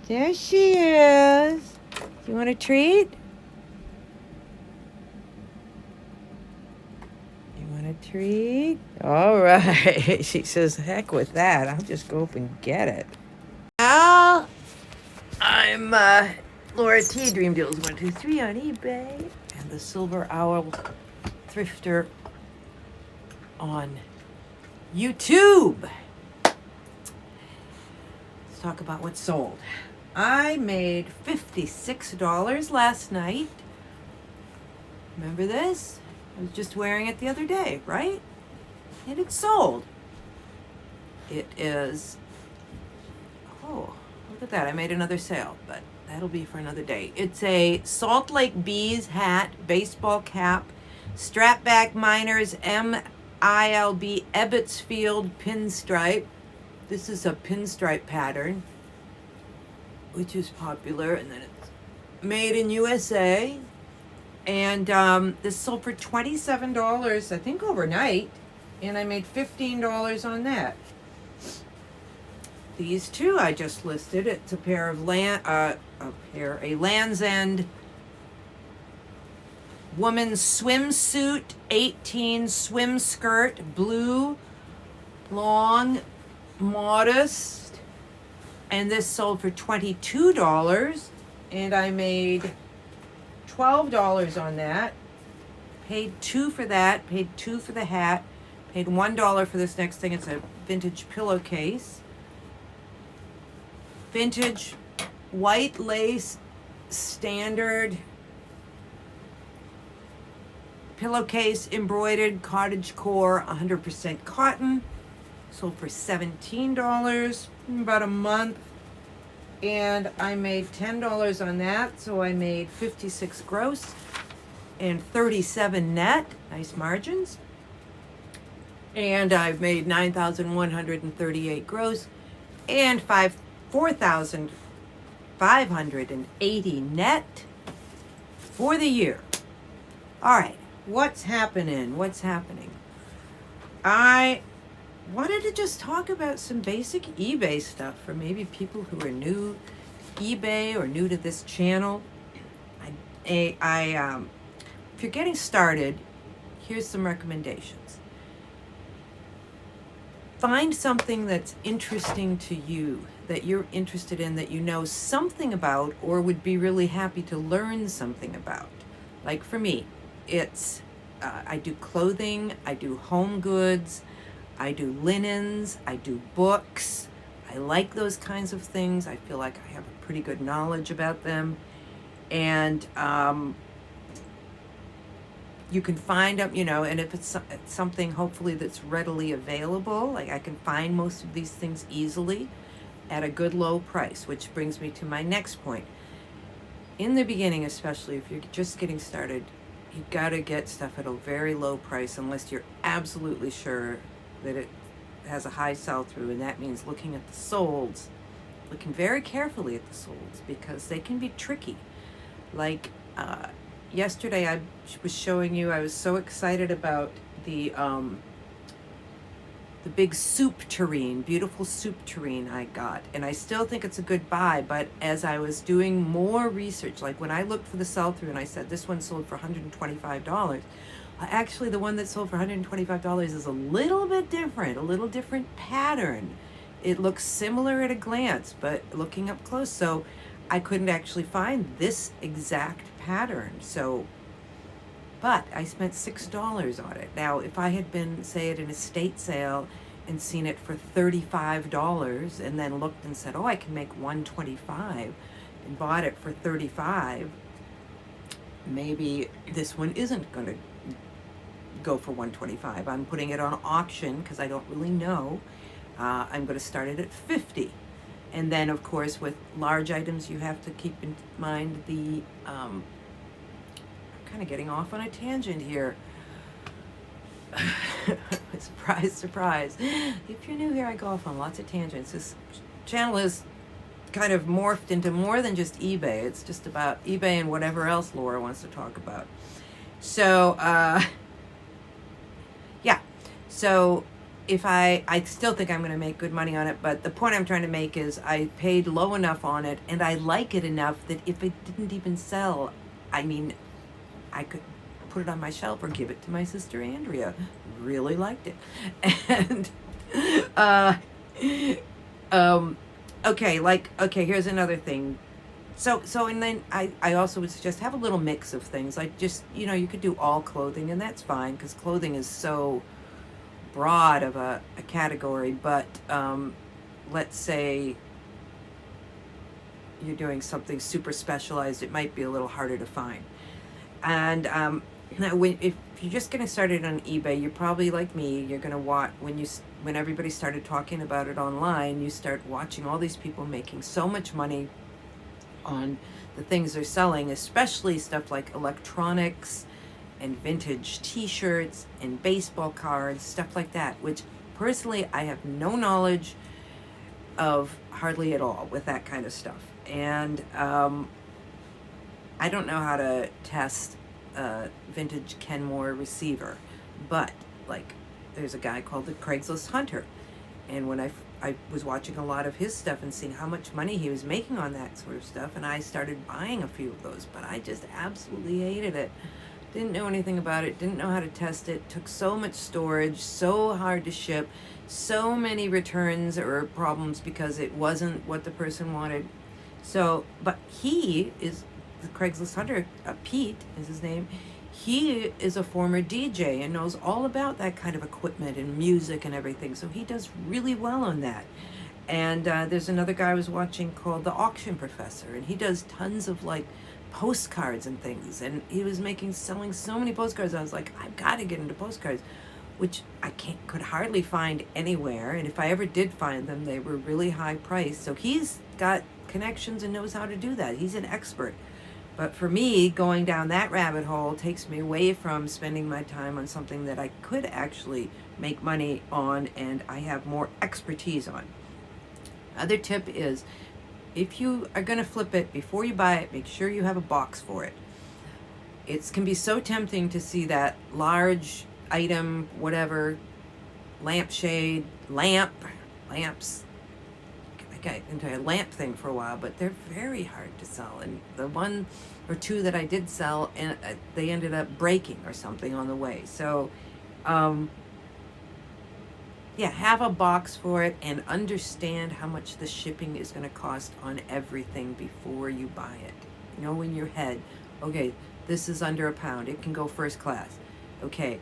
There she is. You want a treat? You want a treat? All right. She says, heck with that. I'll just go up and get it. Now, I'm Laura T. Dream Deals 123 on eBay and the Silver Owl Thrifter on YouTube. Let's talk about what sold. I made $56 last night. Remember this? I was just wearing it the other day, right? And it sold. It is, oh, look at that. I made another sale, but that'll be for another day. It's a Salt Lake Bees hat, baseball cap, strapback miners, MILB Ebbetsfield pinstripe. This is a pinstripe pattern, which is popular, and then it's made in USA. And this sold for $27, I think overnight, and I made $15 on that. These two I just listed. It's a pair of a Land's End woman's swimsuit, 18 swim skirt, blue, long, modest, and this sold for $22, and I made $12 on that. Paid $2 for that, paid $2 for the hat, paid $1 for this next thing. It's a vintage pillowcase. Vintage white lace standard pillowcase, embroidered cottage core, 100% cotton. Sold for $17 in about a month. And I made $10 on that, so I made $56 gross and $37 net. Nice margins. And I've made $9,138 gross and $4,580 net for the year. All right, what's happening? What's happening? I wanted to just talk about some basic eBay stuff for maybe people who are new to eBay or new to this channel. If you're getting started, here's some recommendations. Find something that's interesting to you, that you're interested in, that you know something about or would be really happy to learn something about. Like for me, it's I do clothing, I do home goods, I do linens, I do books. I like those kinds of things. I feel like I have a pretty good knowledge about them. And you can find them, and if it's something hopefully that's readily available, like I can find most of these things easily at a good low price, which brings me to my next point. In the beginning, especially if you're just getting started, you gotta get stuff at a very low price unless you're absolutely sure that it has a high sell-through, and that means looking at the solds, looking very carefully at the solds, because they can be tricky. Like yesterday I was showing you, I was so excited about the big soup tureen, beautiful soup tureen I got, and I still think it's a good buy. But as I was doing more research, like when I looked for the sell-through and I said this one sold for $125, actually the one that sold for $125 is a little bit different, a little different pattern. It looks similar at a glance, but looking up close, so I couldn't actually find this exact pattern. But I spent $6 on it. Now, if I had been, say, at an estate sale and seen it for $35 and then looked and said, oh, I can make $125 and bought it for $35, maybe this one isn't going to go for $125. I'm putting it on auction because I don't really know. I'm going to start it at $50. And then, of course, with large items, you have to keep in mind the I'm kind of getting off on a tangent here. Surprise, surprise. If you're new here, I go off on lots of tangents. This channel is kind of morphed into more than just eBay. It's just about eBay and whatever else Laura wants to talk about. So, yeah. So if I still think I'm going to make good money on it, but the point I'm trying to make is I paid low enough on it, and I like it enough that if it didn't even sell, I mean, I could put it on my shelf or give it to my sister Andrea. Really liked it. And uh, okay, here's another thing. And then I also would suggest have a little mix of things. Like, just, you could do all clothing, and that's fine, because clothing is so broad of a category. But let's say you're doing something super specialized, it might be a little harder to find. And now, if you're just getting started on eBay, you're probably like me. You're gonna watch when everybody started talking about it online. You start watching all these people making so much money on the things they're selling, especially stuff like electronics and vintage T-shirts and baseball cards, stuff like that. Which personally, I have no knowledge of hardly at all with that kind of stuff, and I don't know how to test a vintage Kenmore receiver, but like, there's a guy called the Craigslist Hunter, and when I was watching a lot of his stuff and seeing how much money he was making on that sort of stuff, and I started buying a few of those, but I just absolutely hated it. Didn't know anything about it, didn't know how to test it, took so much storage, so hard to ship, so many returns or problems because it wasn't what the person wanted. So, but he is the Craigslist Hunter, Pete is his name. He is a former DJ and knows all about that kind of equipment and music and everything. So he does really well on that. And there's another guy I was watching called the Auction Professor, and he does tons of like postcards and things. And he was selling so many postcards. I was like, I've got to get into postcards, which I could hardly find anywhere. And if I ever did find them, they were really high priced. So he's got connections and knows how to do that. He's an expert. But for me, going down that rabbit hole takes me away from spending my time on something that I could actually make money on and I have more expertise on. Other tip is, if you are going to flip it, before you buy it, make sure you have a box for it. It can be so tempting to see that large item, whatever, lamps. I got into a lamp thing for a while, but they're very hard to sell. And the one or two that I did sell, and they ended up breaking or something on the way. So, yeah, have a box for it and understand how much the shipping is going to cost on everything before you buy it. Know in your head, okay, this is under £1. It can go first class. Okay,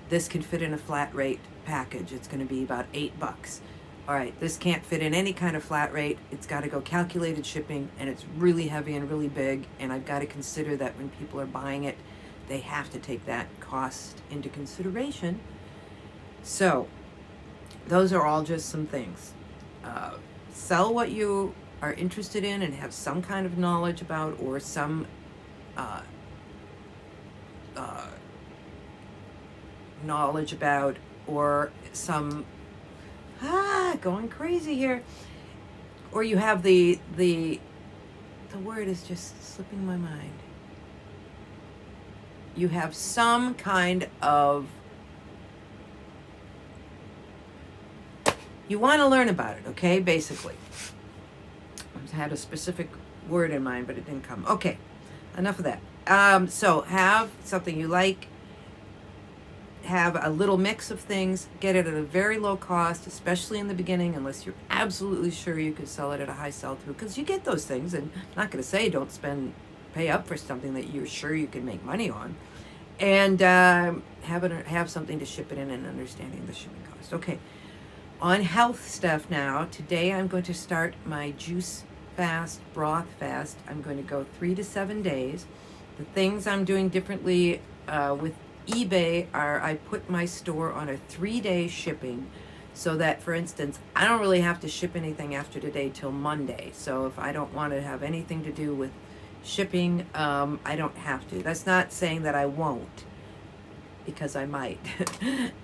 this can fit in a flat rate package. It's going to be about $8. All right, this can't fit in any kind of flat rate. It's got to go calculated shipping, and it's really heavy and really big, and I've got to consider that when people are buying it, they have to take that cost into consideration. So those are all just some things. Sell what you are interested in and have some kind of knowledge about, or some knowledge about, or some going crazy here, or you have the word is just slipping my mind. You have some kind of, you want to learn about it, okay? Basically, I had a specific word in mind, but it didn't come. Okay, enough of that. So have something you like. Have a little mix of things, get it at a very low cost, especially in the beginning, unless you're absolutely sure you could sell it at a high sell-through, because you get those things, and I'm not going to say don't pay up for something that you're sure you can make money on, and have something to ship it in and understanding the shipping cost. Okay, on health stuff now, today I'm going to start my juice fast, broth fast. I'm going to go 3 to 7 days. The things I'm doing differently with eBay are, I put my store on a 3-day shipping, so that, for instance, I don't really have to ship anything after today till Monday. So if I don't want to have anything to do with shipping, I don't have to. That's not saying that I won't, because I might.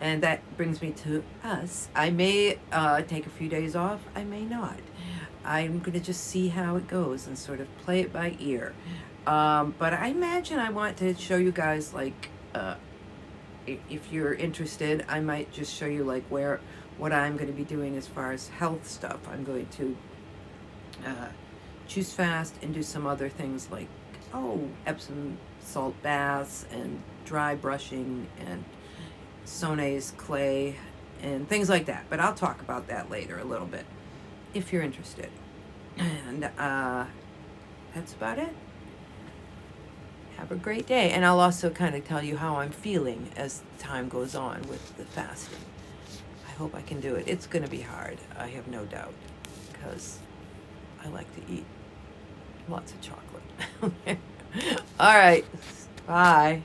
And that brings me to us. I may take a few days off, I may not. I'm going to just see how it goes and sort of play it by ear. But I imagine I want to show you guys, like, if you're interested, I might just show you like where what I'm going to be doing as far as health stuff. I'm going to choose fast and do some other things like, Epsom salt baths and dry brushing and Sonae's clay and things like that. But I'll talk about that later a little bit if you're interested. And that's about it. Have a great day. And I'll also kind of tell you how I'm feeling as time goes on with the fasting. I hope I can do it. It's going to be hard, I have no doubt, because I like to eat lots of chocolate. All right. Bye.